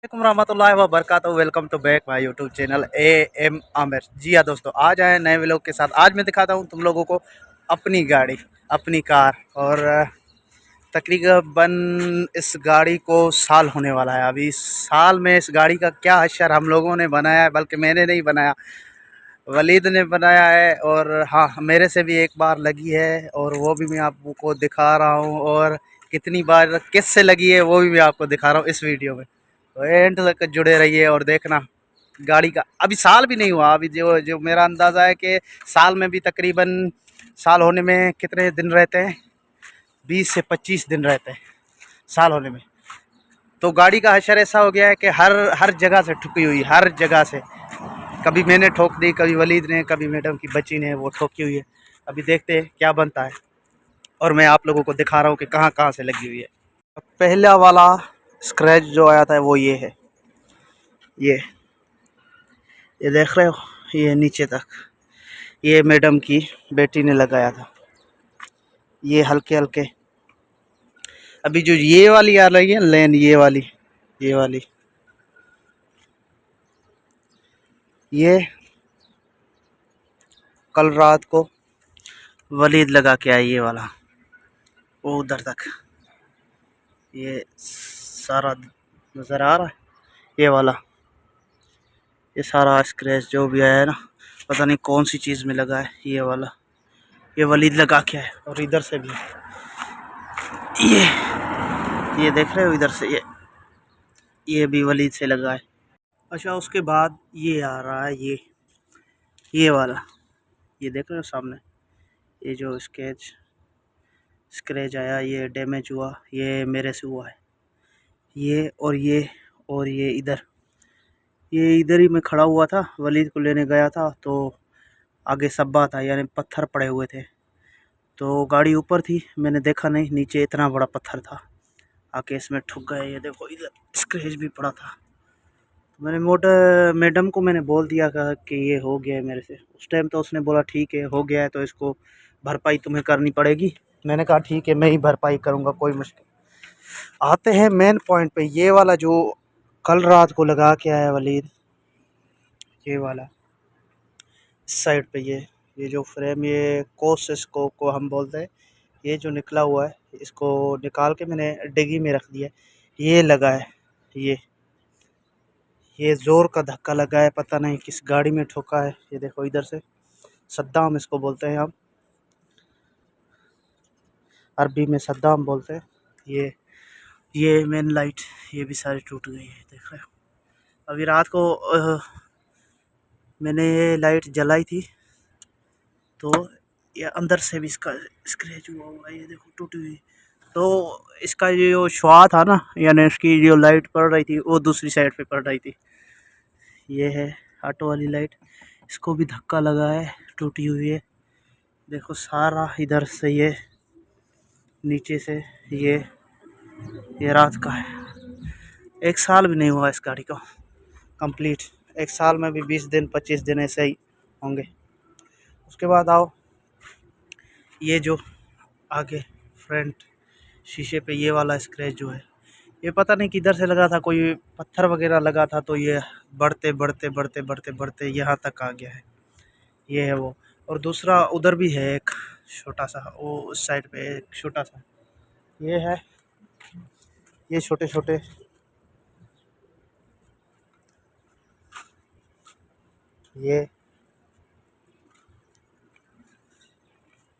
वालेकुम रहमतुल्लाहि व बरकातहू। Welcome to back my YouTube channel A M Aamir. जी हाँ दोस्तों, आज आए नए व्लॉग के साथ। आज मैं दिखाता हूँ तुम लोगों को अपनी गाड़ी, अपनी कार। और तकरीबन इस गाड़ी को साल होने वाला है। अभी साल में इस गाड़ी का क्या हश्र हम लोगों ने बनाया है, बल्कि मैंने नहीं बनाया, वलीद ने बनाया है। और हाँ, मेरे से भी एक बार लगी है और वो भी मैं आपको दिखा रहा हूँ। और कितनी बार किससे लगी है वो भी मैं आपको दिखा रहा हूँ इस वीडियो में। तो एंड तक जुड़े रहिए और देखना। गाड़ी का अभी साल भी नहीं हुआ। अभी जो जो मेरा अंदाज़ा है कि साल में भी तकरीबन, साल होने में कितने दिन रहते हैं, 20 से 25 दिन रहते हैं साल होने में। तो गाड़ी का हशर ऐसा हो गया है कि हर हर जगह से ठुकी हुई, हर जगह से। कभी मैंने ठोक दी, कभी वलीद ने, कभी मैडम की बच्ची ने वो ठोकी हुई है। अभी देखते हैं क्या बनता है और मैं आप लोगों को दिखा रहा हूँ कि कहाँ कहाँ से लगी हुई है। पहला वाला स्क्रैच जो आया था वो ये है। ये ये देख रहे हो, ये नीचे तक, ये मैडम की बेटी ने लगाया था। ये हल्के हल्के अभी जो ये वाली आ रही है लेन, ये वाली ये कल रात को वलीद लगा के आई। ये वाला वो उधर तक, ये सारा नज़र आ रहा है। ये वाला, ये सारा स्क्रैच जो भी आया है ना, पता नहीं कौन सी चीज़ में लगा है। ये वाला, ये वलीद लगा के है। और इधर से भी ये ये देख रहे हो, इधर से ये भी वलीद से लगा है। अच्छा, उसके बाद ये आ रहा है, ये वाला, ये देख रहे हो सामने, ये जो स्क्रैच आया, ये डैमेज हुआ, ये मेरे से हुआ है। ये और ये इधर, ये इधर ही मैं खड़ा हुआ था, वलीद को लेने गया था तो आगे सब्बा था, यानी पत्थर पड़े हुए थे। तो गाड़ी ऊपर थी, मैंने देखा नहीं, नीचे इतना बड़ा पत्थर था, आके इसमें ठुक गए। ये देखो, इधर स्क्रैच भी पड़ा था। तो मैंने मैडम को मैंने बोल दिया कि ये हो गया है मेरे से। उस टाइम तो उसने बोला ठीक है, हो गया है तो इसको भरपाई तुम्हें करनी पड़ेगी। मैंने कहा ठीक है, मैं ही भरपाई करूँगा, कोई मुश्किल। आते हैं मेन पॉइंट पे। ये वाला जो कल रात को लगा के आया वलीद, ये वाला इस साइड पे, ये जो फ्रेम, ये कोस को हम बोलते हैं, ये जो निकला हुआ है, इसको निकाल के मैंने डिग्गी में रख दिया। ये लगा है, ये ज़ोर का धक्का लगा है, पता नहीं किस गाड़ी में ठोका है। ये देखो इधर से, सद्दाम इसको बोलते हैं हम, अरबी में सद्दाम बोलते हैं। ये मेन लाइट, ये भी सारी टूट गई है, देख रहे हो। अभी रात को मैंने ये लाइट जलाई थी तो ये अंदर से भी इसका स्क्रैच हुआ है, ये देखो टूटी हुई। तो इसका ये जो शुआ था ना, यानी इसकी जो लाइट पड़ रही थी वो दूसरी साइड पे पड़ रही थी। ये है ऑटो वाली लाइट, इसको भी धक्का लगा है, टूटी हुई है। देखो सारा इधर से, ये नीचे से, ये रात का है। एक साल भी नहीं हुआ इस गाड़ी को कंप्लीट। एक साल में भी 20 दिन 25 दिन ऐसे ही होंगे। उसके बाद आओ, ये जो आगे फ्रंट शीशे पे ये वाला स्क्रैच जो है, ये पता नहीं किधर से लगा था, कोई पत्थर वगैरह लगा था तो ये बढ़ते बढ़ते बढ़ते बढ़ते बढ़ते यहाँ तक आ गया है। ये है वो। और दूसरा उधर भी है एक छोटा सा, वो उस साइड पे एक छोटा सा ये है। ये छोटे छोटे, ये,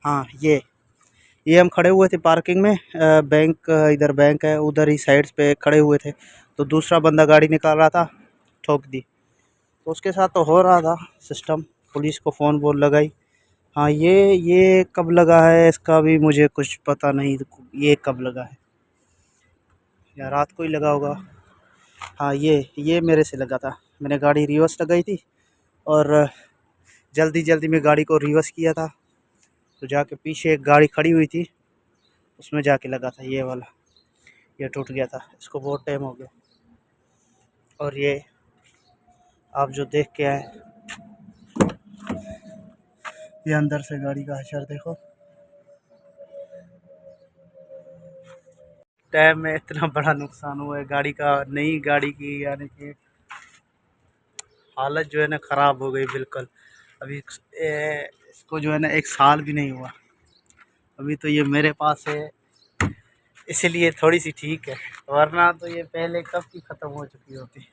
हाँ, ये हम खड़े हुए थे पार्किंग में, बैंक, इधर बैंक है, उधर ही साइड्स पे खड़े हुए थे। तो दूसरा बंदा गाड़ी निकाल रहा था, ठोक दी। तो उसके साथ तो हो रहा था सिस्टम, पुलिस को फ़ोन वोन लगाई। हाँ, ये कब लगा है इसका भी मुझे कुछ पता नहीं, ये कब लगा है, या रात को ही लगा होगा। हाँ, ये मेरे से लगा था। मैंने गाड़ी रिवर्स लगाई थी और जल्दी जल्दी में गाड़ी को रिवर्स किया था, तो जाके पीछे एक गाड़ी खड़ी हुई थी, उसमें जाके लगा था ये वाला। ये टूट गया था, इसको बहुत टाइम हो गया। और ये आप जो देख के आए, ये अंदर से गाड़ी का हशर देखो। टाइम में इतना बड़ा नुकसान हुआ है गाड़ी का। नई गाड़ी की यानी कि हालत जो है ना ख़राब हो गई बिल्कुल। अभी इसको जो है ना 1 साल भी नहीं हुआ, अभी तो ये मेरे पास है, इसीलिए थोड़ी सी ठीक है, वरना तो ये पहले कब की ख़त्म हो चुकी होती।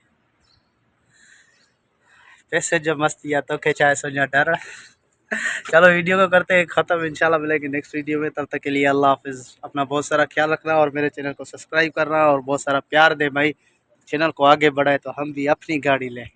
पैसे जब मस्ती आता तो चाहे सोचा डर। चलो वीडियो को करते हैं ख़त्म, इंशाल्लाह मिलेंगे नेक्स्ट वीडियो में। तब तक के लिए अल्लाह हाफिज़। अपना बहुत सारा ख्याल रखना और मेरे चैनल को सब्सक्राइब करना और बहुत सारा प्यार दे भाई, चैनल को आगे बढ़ाए तो हम भी अपनी गाड़ी लें।